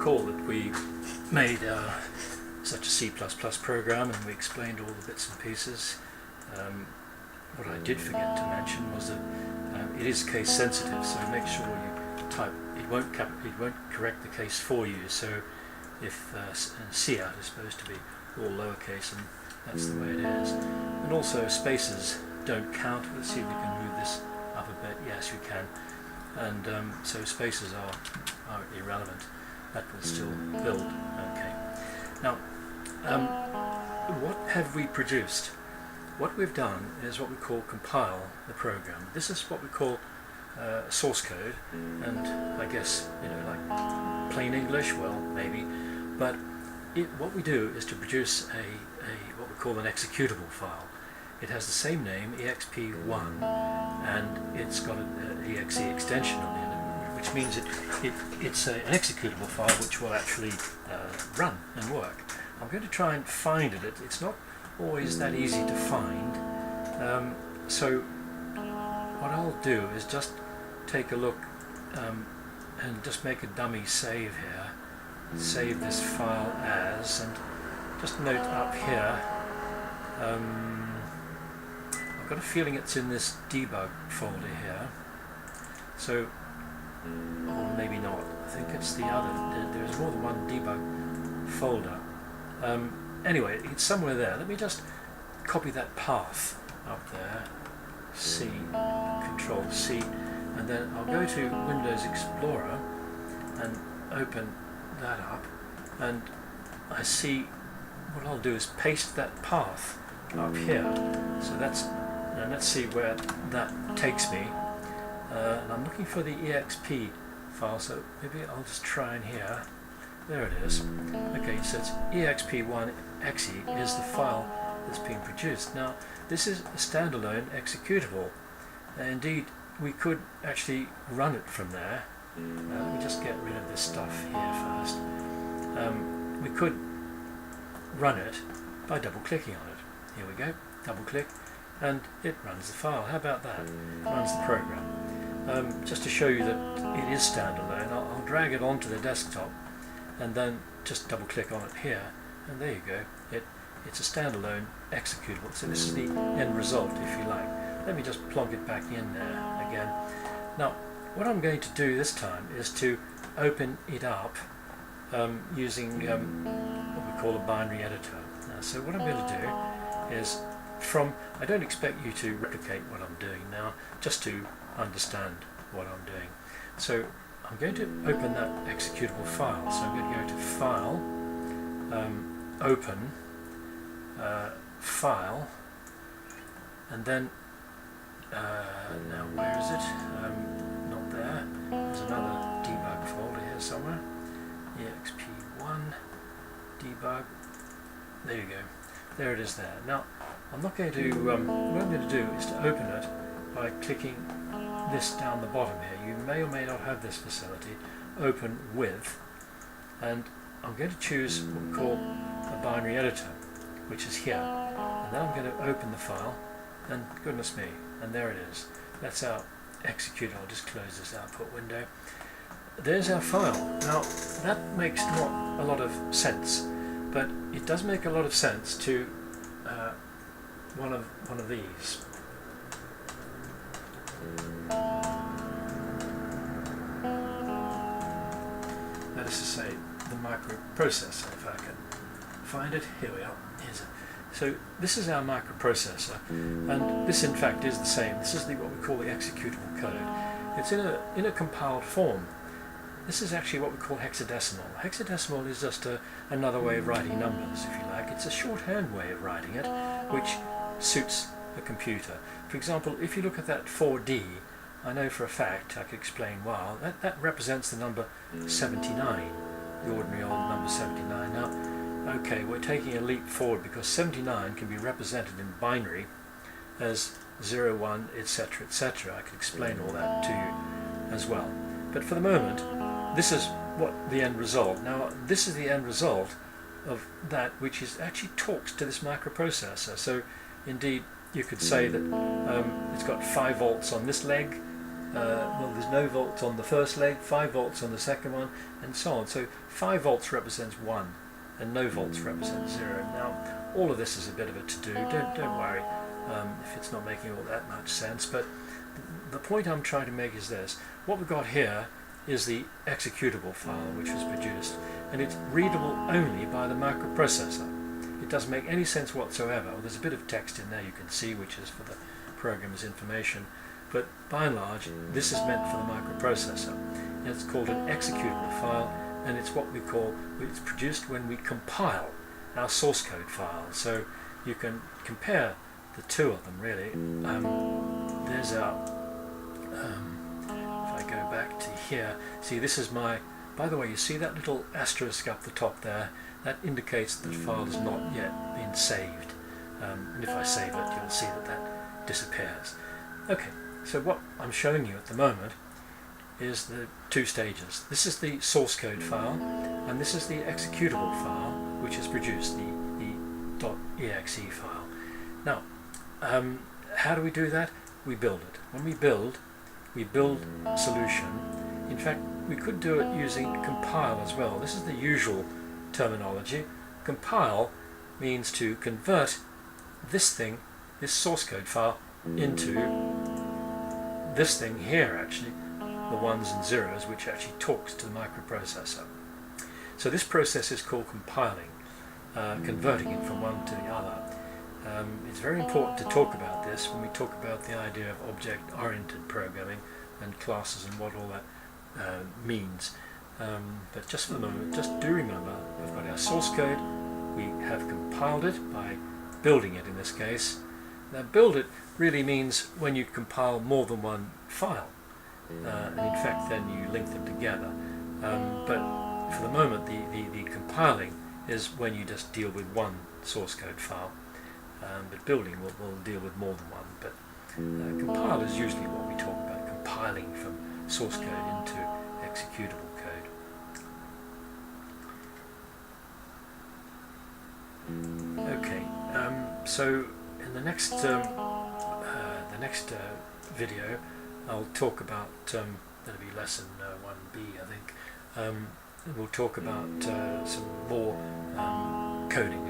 recall that we made such a C++ program and we explained all the bits and pieces. What I did forget to mention was that it is case sensitive, so make sure you type. It won't correct the case for you. So if cout is supposed to be all lowercase, and that's the way it is. And also spaces don't count. Let's see if we can move this up a bit. Yes, we can. And so spaces are irrelevant. That will still build. Okay. Now, what have we produced? What we've done is what we call compile the program. This is what we call source code, and I guess, you know, like plain English, well, maybe, but what we do is to produce what we call an executable file. It has the same name, exp1, and it's got an exe extension on it, which means it's an executable file which will actually run and work. I'm going to try and find it. It's not always that easy to find. So what I'll do is just take a look and just make a dummy save here. Save this file as, and just note up here, I've got a feeling it's in this debug folder here, so, or maybe not, I think it's the other. There's more than one debug folder. Anyway, it's somewhere there. Let me just copy that path up there, C, Control C, and then I'll go to Windows Explorer and open that up, and I see what I'll do is paste that path up here. So and let's see where that takes me. And I'm looking for the exp file, so maybe I'll just try in here. There it is. Okay, so it's exp1exe is the file that's being produced. Now, this is a standalone executable. Indeed, we could actually run it from there. Let me just get rid of this stuff here first. We could run it by double-clicking on it. Here we go, double-click, and it runs the file. How about that? Runs the program. Just to show you that it is standalone, I'll drag it onto the desktop and then just double-click on it here, and there you go. It's a standalone executable. So this is the end result, if you like. Let me just plonk it back in there again. Now, what I'm going to do this time is to open it up using what we call a binary editor. So what I'm going to do is I don't expect you to replicate what I'm doing now, just to understand what I'm doing. So I'm going to open that executable file. So I'm going to go to File, Open, File, and then now where is it? Not there. There's another debug folder here somewhere. exp1 debug. There you go. There it is there. Now I'm not going to. What I'm going to do is to open it by clicking this down the bottom here. You may or may not have this facility. Open with, and I'm going to choose what we call a binary editor, which is here. And then I'm going to open the file, and goodness me, and there it is. That's our execute. I'll just close this output window. There's our file. Now that makes not a lot of sense, but it does make a lot of sense to one of these. That is to say, the microprocessor. If I can find it, here we are. Here's it. So this is our microprocessor, and this in fact is the same. This is what we call the executable code. It's in a compiled form. This is actually what we call hexadecimal. Hexadecimal is just another way of writing numbers, if you like. It's a shorthand way of writing it, which suits a computer. For example, if you look at that 4D, I know for a fact, I could explain why, that represents the number 79, the ordinary old number 79. Now, okay, we're taking a leap forward because 79 can be represented in binary as 0, 1, etc., etc. I could explain all that to you as well. But for the moment, this is what the end result. Now, this is the end result of that which actually talks to this microprocessor. So, indeed, you could say that it's got 5 volts on this leg, well, there's no volts on the first leg, 5 volts on the second one, and so on. So 5 volts represents 1, and no volts represents 0. Now, all of this is a bit of a to-do. Don't worry if it's not making all that much sense, but the point I'm trying to make is this. What we've got here is the executable file which was produced, and it's readable only by the microprocessor. It doesn't make any sense whatsoever. Well, there's a bit of text in there you can see, which is for the programmer's information, but by and large this is meant for the microprocessor, and it's called an executable file, and it's what we call, it's produced when we compile our source code file. So you can compare the two of them really. There's our if I go back to here, see, this is my, by the way, you see that little asterisk up the top there? That indicates that the file has not yet been saved, and if I save it you'll see that that disappears. Okay, so what I'm showing you at the moment is the two stages. This is the source code file, and this is the executable file which is produced, the .exe file. Now, how do we do that? We build it. When we build a solution. In fact, we could do it using compile as well. This is the usual terminology. Compile means to convert this thing, this source code file, into this thing here, actually, the ones and zeros, which actually talks to the microprocessor. So this process is called compiling, converting it from one to the other. It's very important to talk about this when we talk about the idea of object-oriented programming and classes and what all that means. But just for the moment, just do remember, we've got our source code, we have compiled it by building it in this case. Now, build it really means when you compile more than one file, and in fact then you link them together. But for the moment, the compiling is when you just deal with one source code file. But building will deal with more than one. But compile is usually what we talk about, compiling from source code into executable code. Okay, so in the next video, I'll talk about that'll be lesson 1b, I think. We'll talk about some more coding.